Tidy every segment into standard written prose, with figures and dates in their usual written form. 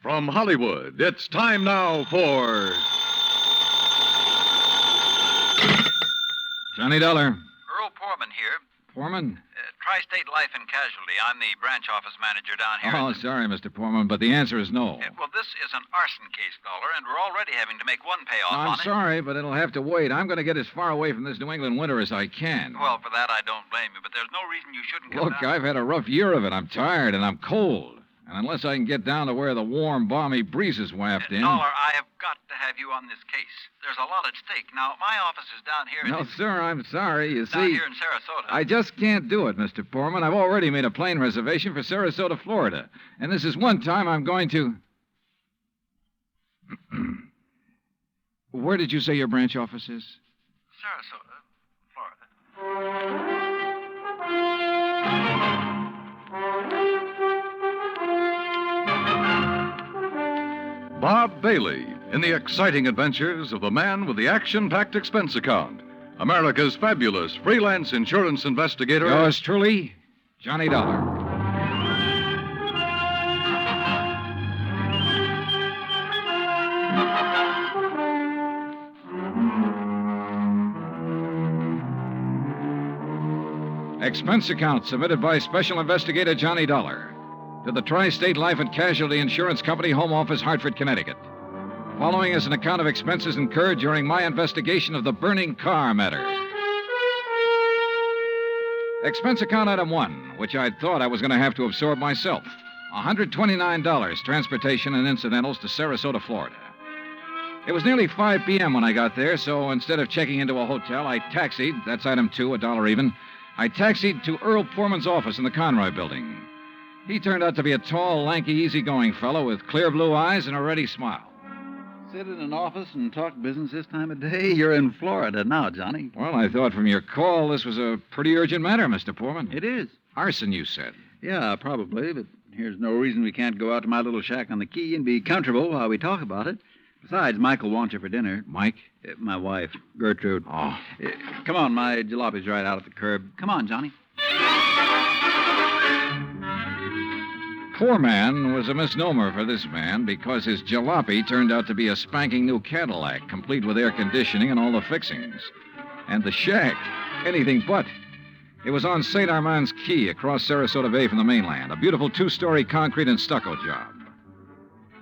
From Hollywood, it's time now for... Johnny Dollar. Earl Poorman here. Poorman? Tri-State Life and Casualty. I'm the branch office manager down here. Oh, sorry, Mr. Poorman, but the answer is no. Well, this is an arson case, Dollar, and we're already having to make one payoff on I'm it. sorry, but it'll have to wait. I'm going to get as far away from this New England winter as I can. Well, for that, I don't blame you, but there's no reason you shouldn't come Look, down. I've had a rough year of it. I'm tired, and I'm cold. And unless I can get down to where the warm, balmy breezes waft in... Dollar, I have got to have you on this case. There's a lot at stake. Now, my office is down here... No, sir, I'm sorry. You down see... here in Sarasota. I just can't do it, Mr. Poorman. I've already made a plane reservation for Sarasota, Florida. And this is one time I'm going to... Where did you say your branch office is? Sarasota, Florida. Bob Bailey in the exciting adventures of the man with the action-packed expense account. America's fabulous freelance insurance investigator. Yours truly, Johnny Dollar. Expense account submitted by Special Investigator Johnny Dollar to the Tri-State Life and Casualty Insurance Company, Home Office, Hartford, Connecticut. Following is an account of expenses incurred during my investigation of the burning car matter. Expense account item 1, which I thought I was going to have to absorb myself. $129, transportation and incidentals to Sarasota, Florida. It was nearly 5 p.m. when I got there, so instead of checking into a hotel, I taxied, that's item 2, $1 even. I taxied to Earl Poorman's office in the Conroy building. He turned out to be a tall, lanky, easygoing fellow with clear blue eyes and a ready smile. Sit in an office and talk business this time of day? You're in Florida now, Johnny. Well, I thought from your call this was a pretty urgent matter, Mr. Poorman. It is. Arson, you said. Yeah, probably, but here's no reason we can't go out to my little shack on the quay and be comfortable while we talk about it. Besides, Michael wants you for dinner. Mike? My wife, Gertrude. Oh. Come on, my jalopy's right out at the curb. Come on, Johnny. Poor man was a misnomer for this man because his jalopy turned out to be a spanking new Cadillac, complete with air conditioning and all the fixings. And the shack, anything but. It was on St. Armand's Key across Sarasota Bay from the mainland, a beautiful 2-story concrete and stucco job.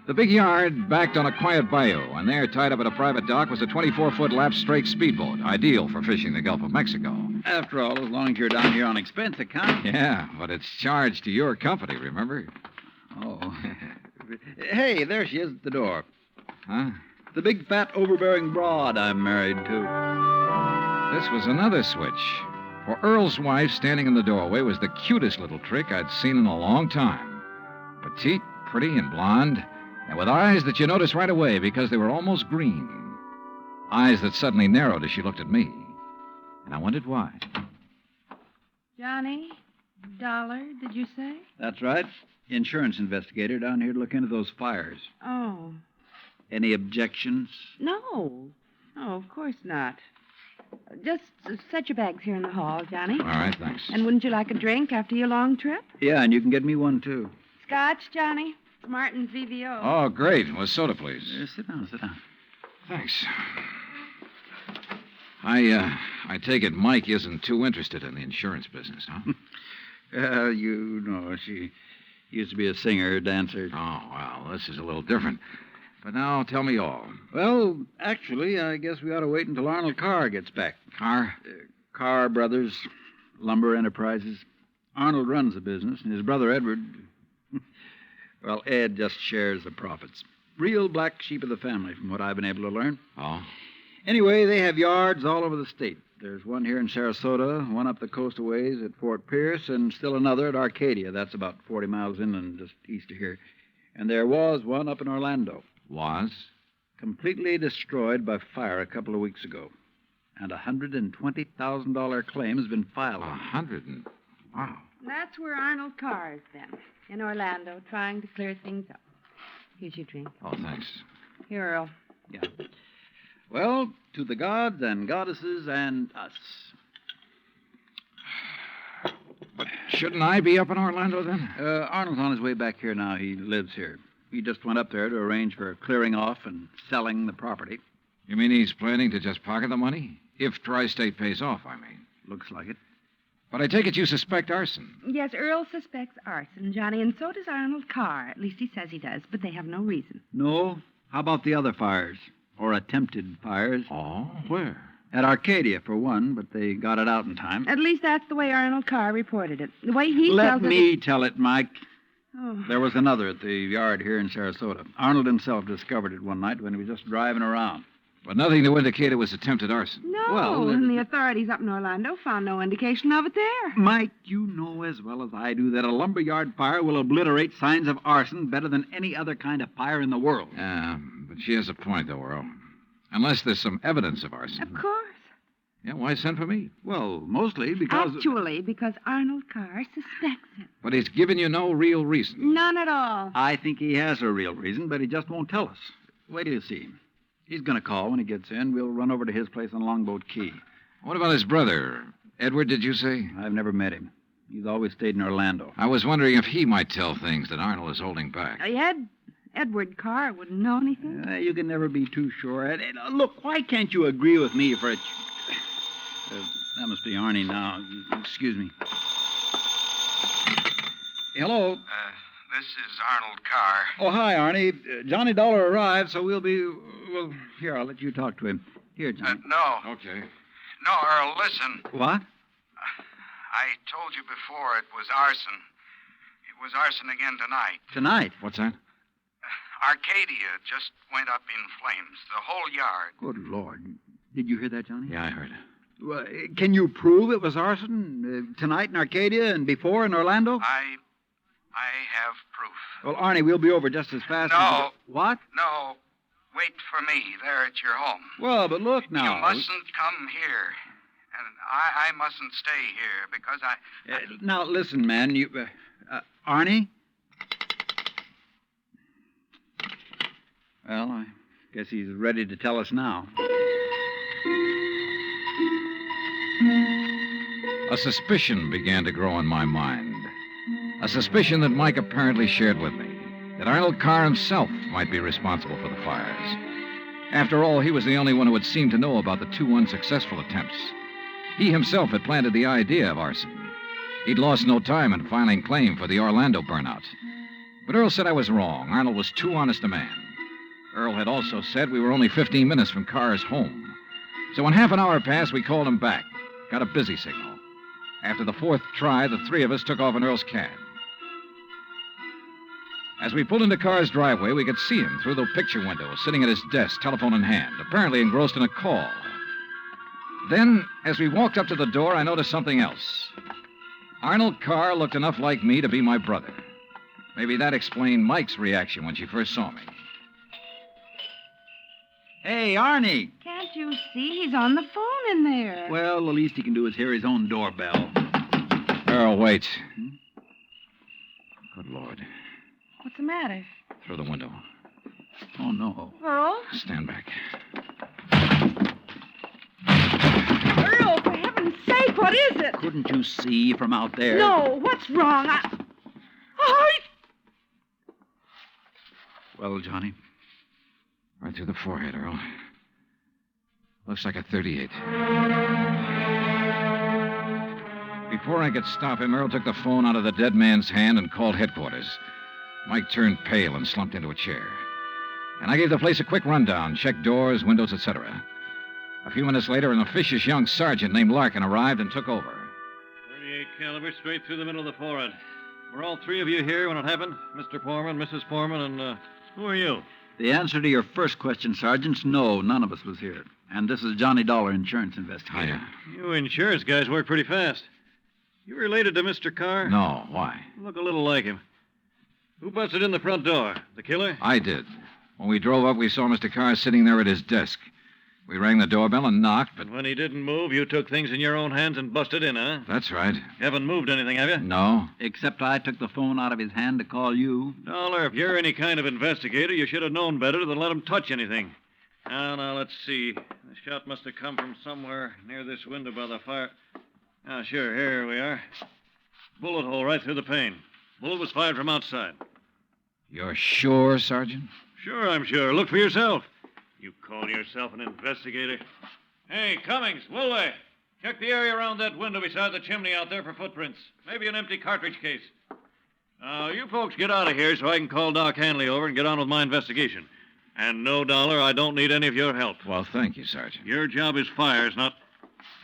The big yard backed on a quiet bayou, and there, tied up at a private dock, was a 24-foot lap-strake speedboat, ideal for fishing the Gulf of Mexico. After all, as long as you're down here on expense account. Yeah, but it's charged to your company, remember? Oh. Hey, there she is at the door. Huh? The big, fat, overbearing broad I'm married to. This was another switch. For Earl's wife, standing in the doorway, was the cutest little trick I'd seen in a long time. Petite, pretty, and blonde, and with eyes that you noticed right away because they were almost green. Eyes that suddenly narrowed as she looked at me. And I wondered why. Johnny? Dollar, did you say? That's right. Insurance investigator down here to look into those fires. Oh. Any objections? No. No, of course not. Just set your bags here in the hall, Johnny. All right, thanks. And wouldn't you like a drink after your long trip? Yeah, and you can get me one, too. Scotch, Johnny? Martin's VVO. Oh, great. Well, soda, please. Sit down. Thanks. I take it Mike isn't too interested in the insurance business, huh? You know, she used to be a singer, dancer. Oh, well, this is a little different. But now, tell me all. Well, actually, I guess we ought to wait until Arnold Carr gets back. Carr? Carr Brothers, Lumber Enterprises. Arnold runs the business, and his brother Edward... Well, Ed just shares the profits. Real black sheep of the family, from what I've been able to learn. Oh? Anyway, they have yards all over the state. There's one here in Sarasota, one up the coast a ways at Fort Pierce, and still another at Arcadia. That's about 40 miles inland, just east of here. And there was one up in Orlando. Was? Completely destroyed by fire a couple of weeks ago. And a $120,000 claim has been filed. Wow. That's where Arnold Carr is then, in Orlando, trying to clear things up. Here's your drink. Oh, thanks. Here, Earl. Yeah. Well, to the gods and goddesses and us. But shouldn't I be up in Orlando then? Arnold's on his way back here now. He lives here. He just went up there to arrange for clearing off and selling the property. You mean he's planning to just pocket the money? If Tri-State pays off, I mean. Looks like it. But I take it you suspect arson. Yes, Earl suspects arson, Johnny, and so does Arnold Carr. At least he says he does, but they have no reason. No? How about the other fires? Or attempted fires? Oh, where? At Arcadia, for one, but they got it out in time. At least that's the way Arnold Carr reported it. The way he Let tells me tell it, Mike. Oh. There was another at the yard here in Sarasota. Arnold himself discovered it one night when he was just driving around. But nothing to indicate it was attempted arson. No, Well, and the authorities up in Orlando found no indication of it there. Mike, you know as well as I do that a lumberyard fire will obliterate signs of arson better than any other kind of fire in the world. Yeah, but she has a point, though, Earl. Unless there's some evidence of arson. Of course. Yeah, why send for me? Well, mostly because... Actually, because Arnold Carr suspects it. But he's given you no real reason. None at all. I think he has a real reason, but he just won't tell us. Wait till you see him. He's going to call when he gets in. We'll run over to his place on Longboat Key. What about his brother? Edward, did you say? I've never met him. He's always stayed in Orlando. I was wondering if he might tell things that Arnold is holding back. Edward Carr wouldn't know anything. You can never be too sure. Look, why can't you agree with me for a... that must be Arnie now. Excuse me. Hello. This is Arnold Carr. Oh, hi, Arnie. Johnny Dollar arrived, so we'll be... Well, here, I'll let you talk to him. Here, Johnny. No. Okay. No, Earl, listen. What? I told you before it was arson. It was arson again tonight. Tonight? What's that? Arcadia just went up in flames. The whole yard. Good Lord. Did you hear that, Johnny? Yeah, I heard. Well, can you prove it was arson tonight in Arcadia and before in Orlando? I have proof. Well, Arnie, we'll be over just as fast as... No. What? No. Wait for me there at your home. Well, but look now. You mustn't come here. And I mustn't stay here because I... Now, listen, man. You... Arnie? Well, I guess he's ready to tell us now. A suspicion began to grow in my mind. A suspicion that Mike apparently shared with me. That Arnold Carr himself might be responsible for the fires. After all, he was the only one who had seemed to know about the two unsuccessful attempts. He himself had planted the idea of arson. He'd lost no time in filing claim for the Orlando burnout. But Earl said I was wrong. Arnold was too honest a man. Earl had also said we were only 15 minutes from Carr's home. So when half an hour passed, we called him back. Got a busy signal. After the fourth try, the three of us took off in Earl's cab. As we pulled into Carr's driveway, we could see him through the picture window, sitting at his desk, telephone in hand, apparently engrossed in a call. Then, as we walked up to the door, I noticed something else. Arnold Carr looked enough like me to be my brother. Maybe that explained Mike's reaction when she first saw me. Hey, Arnie. Can't you see? He's on the phone in there. Well, the least he can do is hear his own doorbell. Earl, wait. Good Lord. What's the matter? Through the window. Oh, no. Earl? Stand back. Earl, for heaven's sake, what is it? Couldn't you see from out there? No, what's wrong? Oh, Well, Johnny? Right through the forehead, Earl. Looks like a .38. Before I could stop him, Earl took the phone out of the dead man's hand and called headquarters. Mike turned pale and slumped into a chair. And I gave the place a quick rundown, checked doors, windows, etc. A few minutes later, an officious young sergeant named Larkin arrived and took over. 38 caliber straight through the middle of the forehead. Were all three of you here when it happened? Mr. Foreman, Mrs. Foreman, and who are you? The answer to your first question, Sergeant, no, none of us was here. And this is Johnny Dollar, insurance investigator. Hiya. You insurance guys work pretty fast. You related to Mr. Carr? No, why? Look a little like him. Who busted in the front door? The killer? I did. When we drove up, we saw Mr. Carr sitting there at his desk. We rang the doorbell and knocked, but... And when he didn't move, you took things in your own hands and busted in, huh? That's right. You haven't moved anything, have you? No. Except I took the phone out of his hand to call you. Dollar, if you're any kind of investigator, you should have known better than let him touch anything. Now, let's see. The shot must have come from somewhere near this window by the fire. Ah, sure, here we are. Bullet hole right through the pane. Bullet was fired from outside. You're sure, Sergeant? Sure, I'm sure. Look for yourself. You call yourself an investigator? Hey, Cummings, Woolway, check the area around that window beside the chimney out there for footprints. Maybe an empty cartridge case. Now, you folks get out of here so I can call Doc Hanley over and get on with my investigation. And no, Dollar, I don't need any of your help. Well, thank you, Sergeant. Your job is fires, not...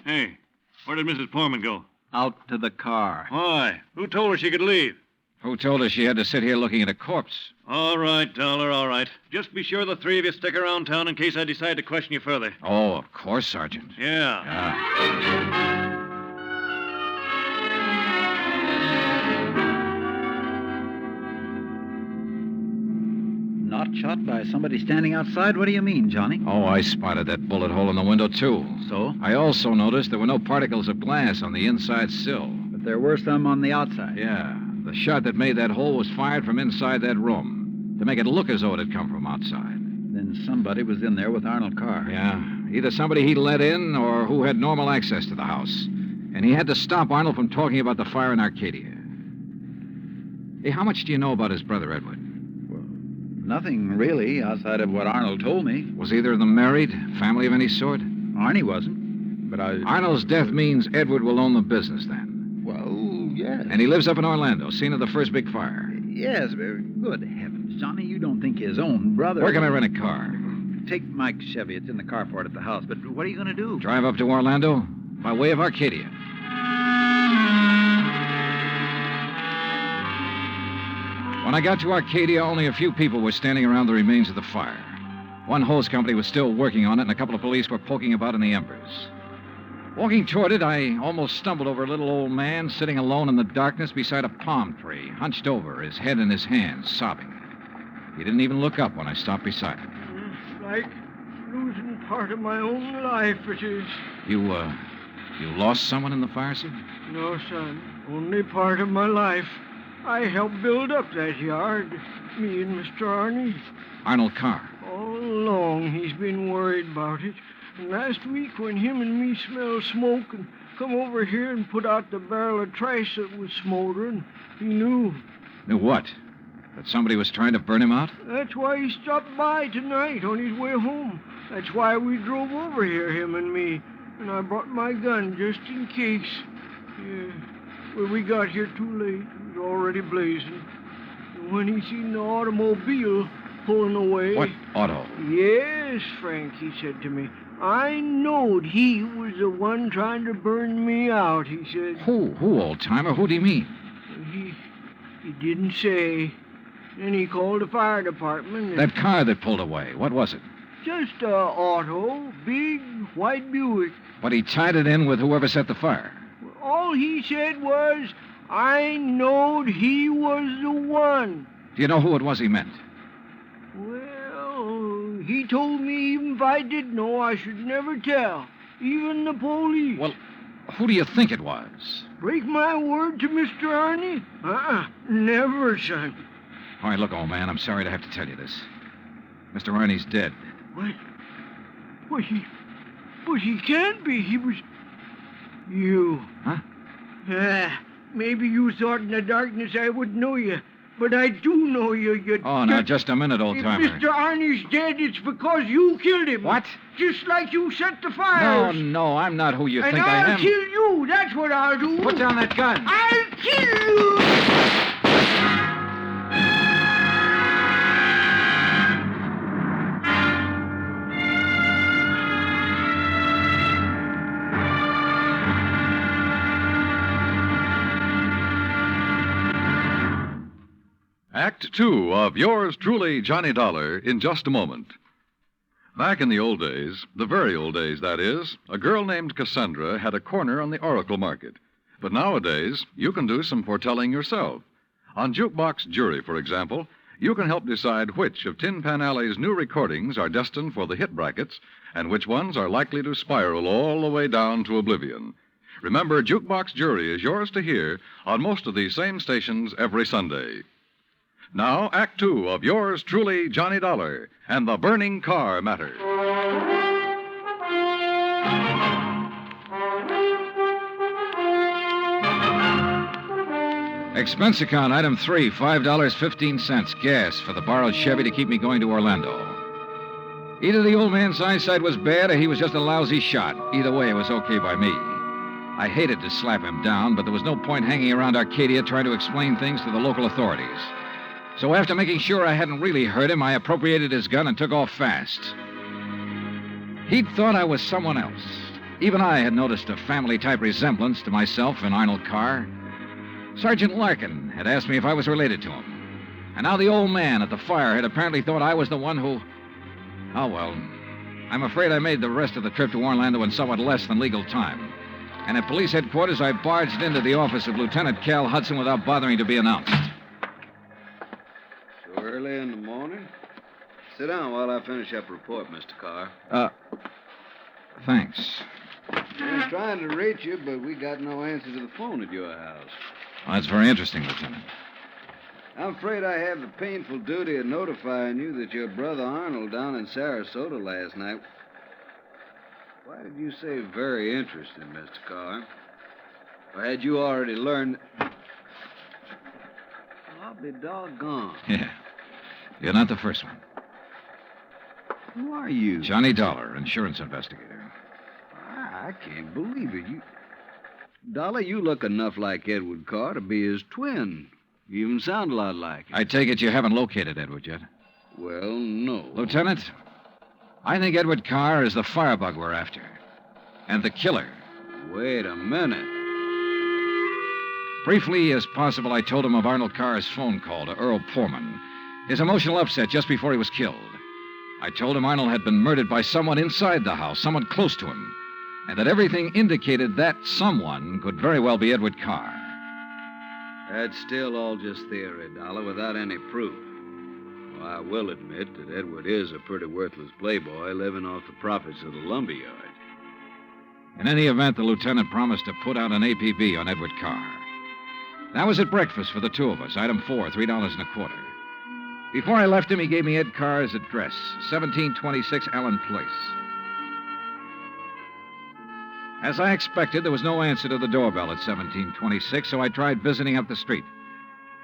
Hey, where did Mrs. Poorman go? Out to the car. Why? Who told her she could leave? Who told her she had to sit here looking at a corpse? All right, Dollar, all right. Just be sure the three of you stick around town in case I decide to question you further. Oh, of course, Sergeant. Yeah. Not shot by somebody standing outside? What do you mean, Johnny? Oh, I spotted that bullet hole in the window, too. So? I also noticed there were no particles of glass on the inside sill. But there were some on the outside. Yeah. The shot that made that hole was fired from inside that room to make it look as though it had come from outside. Then somebody was in there with Arnold Carr. Yeah. Either somebody he let in or who had normal access to the house. And he had to stop Arnold from talking about the fire in Arcadia. Hey, how much do you know about his brother, Edward? Nothing, really, outside of what Arnold told me. Was either of them married? Family of any sort? Arnie wasn't, but I... Arnold's death means Edward will own the business then. Well, yes. And he lives up in Orlando, scene of the first big fire. Yes, good heavens, Johnny, you don't think his own brother... Where can I rent a car? Take Mike's Chevy. It's in the carport at the house. But what are you going to do? Drive up to Orlando by way of Arcadia. When I got to Arcadia, only a few people were standing around the remains of the fire. One hose company was still working on it, and a couple of police were poking about in the embers. Walking toward it, I almost stumbled over a little old man sitting alone in the darkness beside a palm tree, hunched over, his head in his hands, sobbing. He didn't even look up when I stopped beside him. It's like losing part of my own life, it is. You lost someone in the fire, sir? No, son. Only part of my life. I helped build up that yard. Me and Mr. Arnie. Arnold Carr. All along, he's been worried about it. And last week, when him and me smelled smoke and come over here and put out the barrel of trash that was smoldering, he knew. Knew what? That somebody was trying to burn him out? That's why he stopped by tonight on his way home. That's why we drove over here, him and me. And I brought my gun just in case. Yeah. Well, we got here too late. It was already blazing. And when he seen the automobile pulling away... What auto? Yes, Frank, he said to me. I knowed he was the one trying to burn me out, he said. Who, old-timer? Who do you mean? He didn't say. Then he called the fire department. And That car that pulled away, what was it? just a auto, big white Buick. But he tied it in with whoever set the fire. All he said was, I knowed he was the one. Do you know who it was he meant? Well, he told me even if I did know, I should never tell. Even the police. Well, who do you think it was? Break my word to Mr. Arnie? Never, son. All right, look, old man, I'm sorry to have to tell you this. Mr. Arnie's dead. What? But he can't be. He was... You. Huh? Maybe you thought in the darkness I would know you. But I do know you. Oh, now, just a minute, If old-timer. Mr. Arnie's dead, it's because you killed him. What? Just like you set the fires. No, I'm not who you And think I I'll am. kill you. That's what I'll do. Put down that gun. I'll kill you. Act two of yours truly, Johnny Dollar, in just a moment. Back in the old days, the very old days, that is, a girl named Cassandra had a corner on the oracle market. But nowadays, you can do some foretelling yourself. On Jukebox Jury, for example, you can help decide which of Tin Pan Alley's new recordings are destined for the hit brackets and which ones are likely to spiral all the way down to oblivion. Remember, Jukebox Jury is yours to hear on most of these same stations every Sunday. Now, Act Two of yours truly, Johnny Dollar, and the burning car matter. Expense account, item 3, $5.15, gas for the borrowed Chevy to keep me going to Orlando. Either the old man's eyesight was bad or he was just a lousy shot. Either way, it was okay by me. I hated to slap him down, but there was no point hanging around Arcadia trying to explain things to the local authorities. So after making sure I hadn't really hurt him, I appropriated his gun and took off fast. He'd thought I was someone else. Even I had noticed a family-type resemblance to myself in Arnold Carr. Sergeant Larkin had asked me if I was related to him. And now the old man at the fire had apparently thought I was the one who... Oh, well, I'm afraid I made the rest of the trip to Orlando in somewhat less than legal time. And at police headquarters, I barged into the office of Lieutenant Cal Hudson without bothering to be announced. So early in the morning? Sit down while I finish up a report, Mr. Carr. Thanks. I was trying to reach you, but we got no answer to the phone at your house. Well, that's very interesting, Lieutenant. I'm afraid I have the painful duty of notifying you that your brother Arnold down in Sarasota last night... Why did you say very interesting, Mr. Carr? Or had you already learned... I'll be doggone. Yeah. You're not the first one. Who are you? Johnny Dollar, insurance investigator. I can't believe it. Dollar, you look enough like Edward Carr to be his twin. You even sound a lot like him. I take it you haven't located Edward yet? Well, no. Lieutenant, I think Edward Carr is the firebug we're after. And the killer. Wait a minute. Briefly as possible, I told him of Arnold Carr's phone call to Earl Poorman. His emotional upset just before he was killed. I told him Arnold had been murdered by someone inside the house, someone close to him. And that everything indicated that someone could very well be Edward Carr. That's still all just theory, Dollar, without any proof. Well, I will admit that Edward is a pretty worthless playboy living off the profits of the lumberyard. In any event, the lieutenant promised to put out an APB on Edward Carr. That was at breakfast for the two of us, item 4, $3.25. Before I left him, he gave me Ed Carr's address, 1726 Allen Place. As I expected, there was no answer to the doorbell at 1726, so I tried visiting up the street.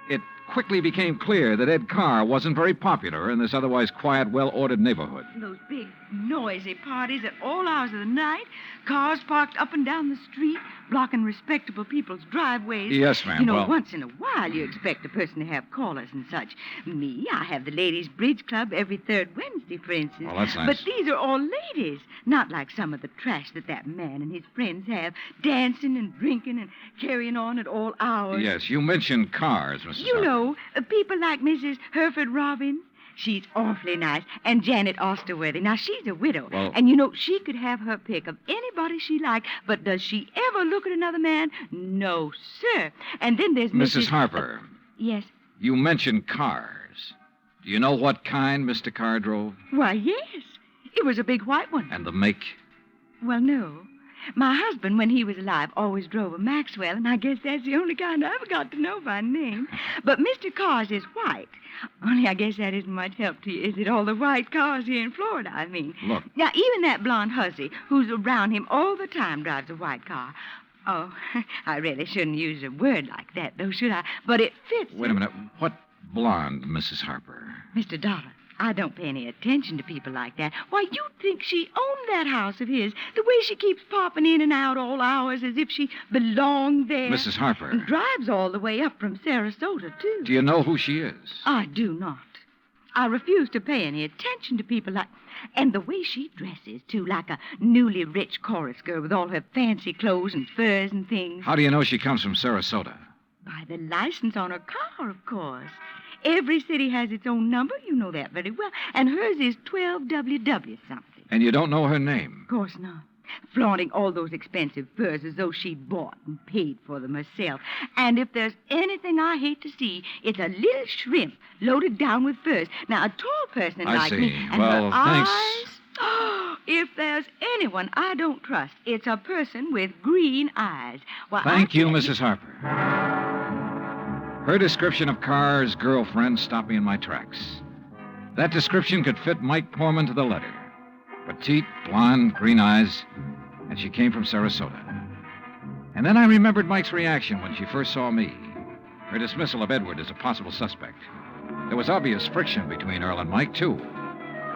It quickly became clear that Ed Carr wasn't very popular in this otherwise quiet, well-ordered neighborhood. Those big, noisy parties at all hours of the night, cars parked up and down the street, blocking respectable people's driveways. Yes, ma'am. You know, once in a while you expect a person to have callers and such. Me, I have the ladies' bridge club every third Wednesday, for instance. Well, that's nice. But these are all ladies, not like some of the trash that man and his friends have, dancing and drinking and carrying on at all hours. Yes, you mentioned cars, Mrs. You Harper. know, people like Mrs. Hereford Robbins. She's awfully nice. And Janet Osterworthy. Now, she's a widow. Well, and, you know, she could have her pick of anybody she liked. But does she ever look at another man? No, sir. And then there's Mrs. Harper. Yes? You mentioned cars. Do you know what kind Mr. Carr drove? Why, yes. It was a big white one. And the make? Well, no. My husband, when he was alive, always drove a Maxwell, and I guess that's the only kind I ever got to know by name. But Mr. Carr's is white. Only I guess that isn't much help to you, is it? All the white cars here in Florida, I mean. Look. Now, even that blonde hussy who's around him all the time drives a white car. Oh, I really shouldn't use a word like that, though, should I? But it fits. Wait a minute. What blonde, Mrs. Harper? Mr. Dollar, I don't pay any attention to people like that. Why, you'd think she owned that house of his, the way she keeps popping in and out all hours as if she belonged there. Mrs. Harper. And drives all the way up from Sarasota, too. Do you know who she is? I do not. I refuse to pay any attention to people like... And the way she dresses, too, like a newly rich chorus girl with all her fancy clothes and furs and things. How do you know she comes from Sarasota? By the license on her car, of course. Every city has its own number. You know that very well. And hers is 12WW something. And you don't know her name? Of course not. Flaunting all those expensive furs as though she'd bought and paid for them herself. And if there's anything I hate to see, it's a little shrimp loaded down with furs. Now, a tall person like me... And well, her thanks. Eyes, oh, if there's anyone I don't trust, it's a person with green eyes. Well, Thank you, Mrs. Harper. Her description of Carr's girlfriend stopped me in my tracks. That description could fit Mike Poorman to the letter. Petite, blonde, green eyes, and she came from Sarasota. And then I remembered Mike's reaction when she first saw me. Her dismissal of Edward as a possible suspect. There was obvious friction between Earl and Mike, too.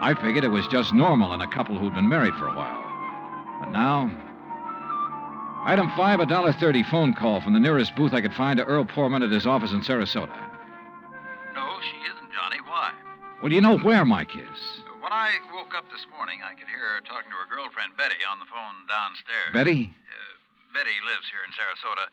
I figured it was just normal in a couple who'd been married for a while. But now... Item 5, a $1.30 phone call from the nearest booth I could find to Earl Poorman at his office in Sarasota. No, she isn't, Johnny. Why? Well, do you know where Mike is? When I woke up this morning, I could hear her talking to her girlfriend, Betty, on the phone downstairs. Betty? Betty lives here in Sarasota.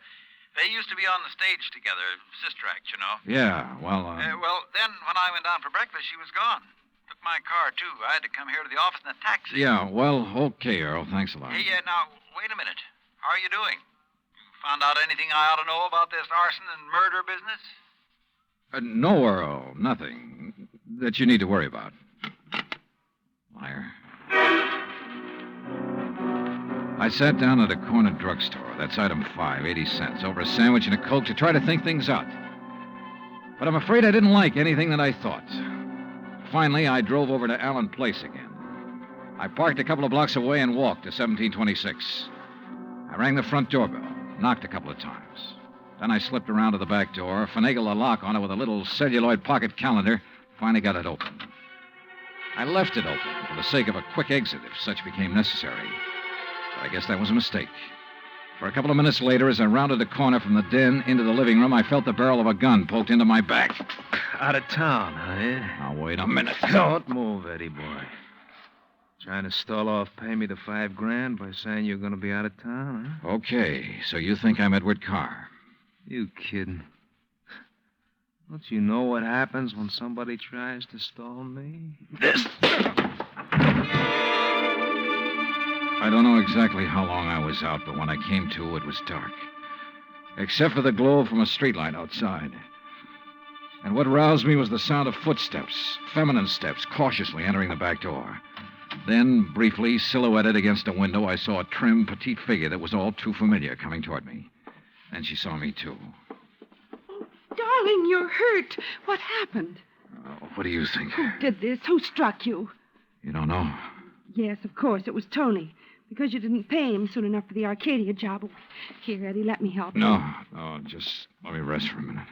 They used to be on the stage together, sister act, you know. Yeah, well, Well, then when I went down for breakfast, she was gone. Took my car, too. I had to come here to the office in a taxi. Yeah, well, okay, Earl. Thanks a lot. Hey, now, wait a minute. How are you doing? You found out anything I ought to know about this arson and murder business? No, Earl. Nothing that you need to worry about. Liar. I sat down at a corner drugstore. That's item 5, 80 cents, over a sandwich and a Coke to try to think things out. But I'm afraid I didn't like anything that I thought. Finally, I drove over to Allen Place again. I parked a couple of blocks away and walked to 1726. I rang the front doorbell, knocked a couple of times. Then I slipped around to the back door, finagled a lock on it with a little celluloid pocket calendar, finally got it open. I left it open for the sake of a quick exit if such became necessary. But I guess that was a mistake. For a couple of minutes later, as I rounded the corner from the den into the living room, I felt the barrel of a gun poked into my back. Out of town, huh? Now, wait a minute. Don't move, Eddie boy. Trying to stall off pay me the $5,000 by saying you're going to be out of town, huh? Okay, so you think I'm Edward Carr? You kidding? Don't you know what happens when somebody tries to stall me? This... I don't know exactly how long I was out, but when I came to, it was dark. Except for the glow from a streetlight outside. And what roused me was the sound of footsteps, feminine steps, cautiously entering the back door. Then, briefly, silhouetted against a window, I saw a trim, petite figure that was all too familiar coming toward me. Then she saw me, too. Oh, darling, you're hurt. What happened? What do you think? Who did this? Who struck you? You don't know? Yes, of course. It was Tony. Because you didn't pay him soon enough for the Arcadia job. Here, Eddie, let me help you. No, just let me rest for a minute.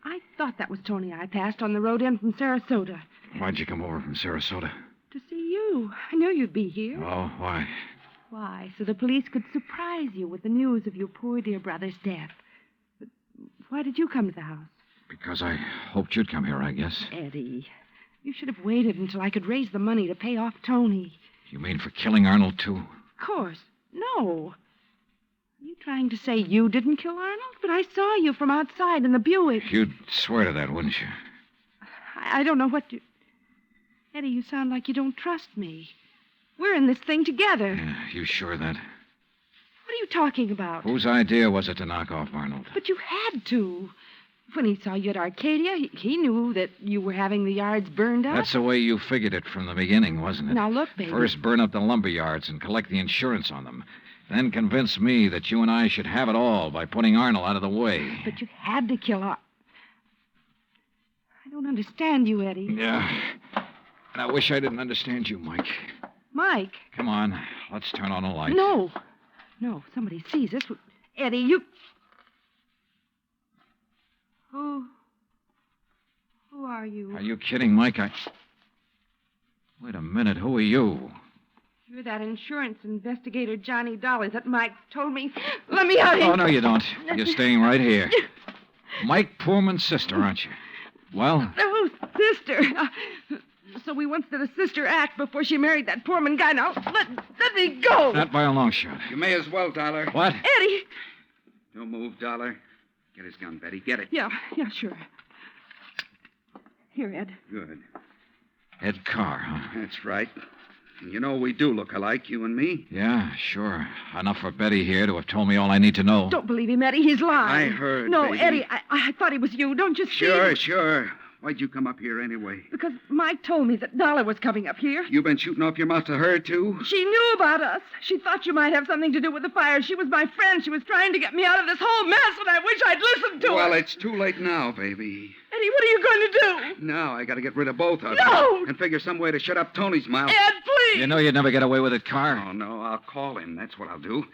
I thought that was Tony I passed on the road in from Sarasota. Why'd you come over from Sarasota? To see you. I knew you'd be here. Oh, why? Why, so the police could surprise you with the news of your poor dear brother's death. But why did you come to the house? Because I hoped you'd come here, I guess. Eddie, you should have waited until I could raise the money to pay off Tony. You mean for killing Arnold, too? Of course. No. Are you trying to say you didn't kill Arnold? But I saw you from outside in the Buick. You'd swear to that, wouldn't you? I don't know what you... Eddie, you sound like you don't trust me. We're in this thing together. Yeah, you sure of that? What are you talking about? Whose idea was it to knock off Arnold? But you had to. When he saw you at Arcadia, he knew that you were having the yards burned up. That's the way you figured it from the beginning, wasn't it? Now, look, baby. First burn up the lumber yards and collect the insurance on them. Then convince me that you and I should have it all by putting Arnold out of the way. But you had to kill Arnold. I don't understand you, Eddie. Yeah. And I wish I didn't understand you, Mike. Mike? Come on. Let's turn on the lights. No. No, somebody sees us. Eddie, you... Who are you? Are you kidding, Mike? Wait a minute. Who are you? You're that insurance investigator, Johnny Dollar, that Mike told me. Let me out here. Oh, no, you don't. You're staying right here. Mike Poorman's sister, aren't you? Well? Oh, sister. So we once did a sister act before she married that Poorman guy. Now, let me go. Not by a long shot. You may as well, Dollar. What? Eddie. Don't move, Dollar. Get his gun, Betty. Get it. Yeah, sure. Here, Ed. Good. Ed Carr, huh? That's right. And you know we do look alike, you and me. Yeah, sure. Enough for Betty here to have told me all I need to know. Don't believe him, Eddie. He's lying. I heard, No, baby. Eddie, I thought it was you. Don't you see? Sure. Why'd you come up here anyway? Because Mike told me that Dollar was coming up here. You been shooting off your mouth to her, too? She knew about us. She thought you might have something to do with the fire. She was my friend. She was trying to get me out of this whole mess, and I wish I'd listened to her. Well, it's too late now, baby. Eddie, what are you going to do? Now I gotta get rid of both of No! them. And figure some way to shut up Tony's mouth. Ed, please! You know you'd never get away with it, Carr. Oh, no, I'll call him. That's what I'll do.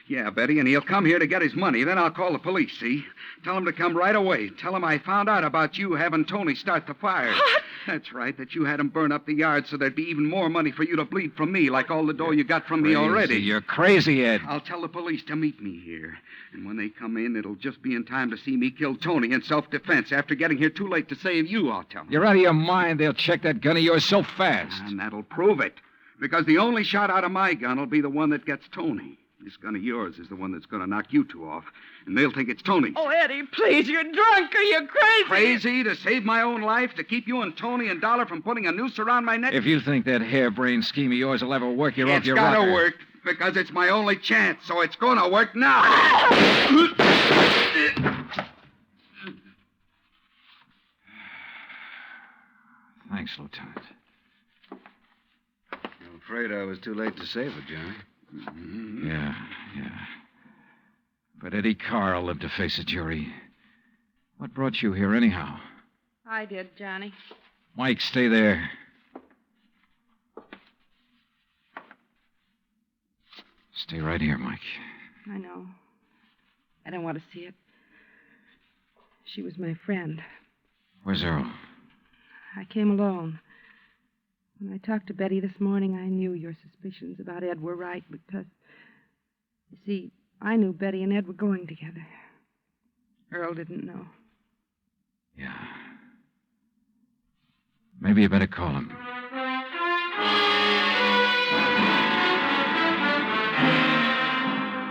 Yeah, Betty, and he'll come here to get his money. Then I'll call the police, see? Tell him to come right away. Tell him I found out about you having Tony start the fire. What? That's right, that you had him burn up the yard so there'd be even more money for you to bleed from me, like all the dough you got from me already. You're crazy, Ed. I'll tell the police to meet me here. And when they come in, it'll just be in time to see me kill Tony in self-defense. After getting here too late to save you, I'll tell them. You're out of your mind. They'll check that gun of yours so fast. And that'll prove it. Because the only shot out of my gun will be the one that gets Tony. This gun of yours is the one that's going to knock you two off. And they'll think it's Tony's. Oh, Eddie, please, you're drunk or you're crazy. Crazy to save my own life, to keep you and Tony and Dollar from putting a noose around my neck? If you think that harebrained scheme of yours will ever work, you're off your rocker. It's got to work, because it's my only chance, so it's going to work now. Thanks, Lieutenant. I'm afraid I was too late to save it, Johnny. Mm-hmm. Yeah. But Eddie Carr lived to face a jury. What brought you here, anyhow? I did, Johnny. Mike, stay there. Stay right here, Mike. I know. I don't want to see it. She was my friend. Where's Earl? I came alone. When I talked to Betty this morning, I knew your suspicions about Ed were right because, you see, I knew Betty and Ed were going together. Earl didn't know. Yeah. Maybe you better call him.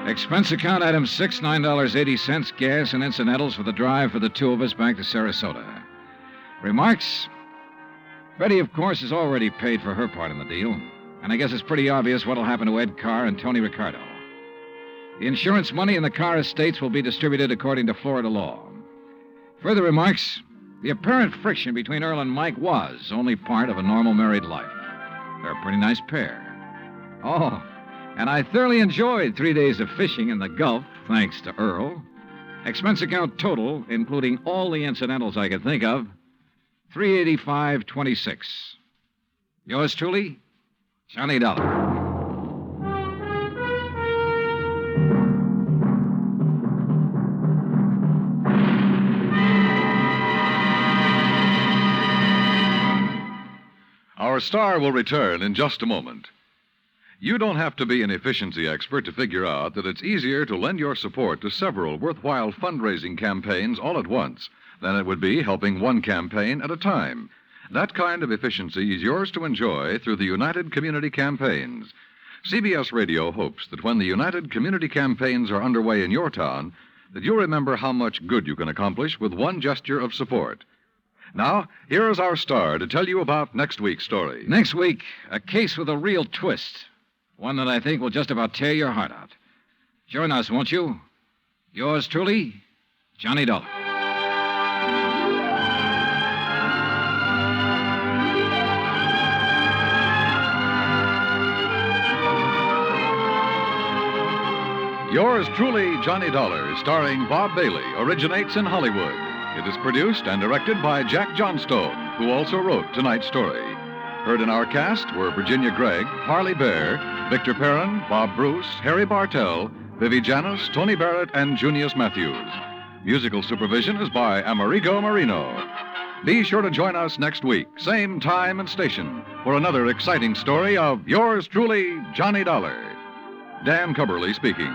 Expense account item 6, $9.80, gas and incidentals for the drive for the two of us back to Sarasota. Remarks? Betty, of course, has already paid for her part in the deal, and I guess it's pretty obvious what'll happen to Ed Carr and Tony Ricardo. The insurance money in the Carr estates will be distributed according to Florida law. Further remarks? The apparent friction between Earl and Mike was only part of a normal married life. They're a pretty nice pair. Oh, and I thoroughly enjoyed 3 days of fishing in the Gulf, thanks to Earl. Expense account total, including all the incidentals I could think of, $385.26. Yours truly, Johnny Dollar. Our star will return in just a moment. You don't have to be an efficiency expert to figure out that it's easier to lend your support to several worthwhile fundraising campaigns all at once than it would be helping one campaign at a time. That kind of efficiency is yours to enjoy through the United Community Campaigns. CBS Radio hopes that when the United Community Campaigns are underway in your town, that you'll remember how much good you can accomplish with one gesture of support. Now, here is our star to tell you about next week's story. Next week, a case with a real twist. One that I think will just about tear your heart out. Join us, won't you? Yours truly, Johnny Dollar. Yours truly, Johnny Dollar, starring Bob Bailey, originates in Hollywood. It is produced and directed by Jack Johnstone, who also wrote tonight's story. Heard in our cast were Virginia Gregg, Harley Bear, Victor Perrin, Bob Bruce, Harry Bartell, Vivi Janis, Tony Barrett, and Junius Matthews. Musical supervision is by Amerigo Marino. Be sure to join us next week, same time and station, for another exciting story of yours truly, Johnny Dollar. Dan Cubberly speaking.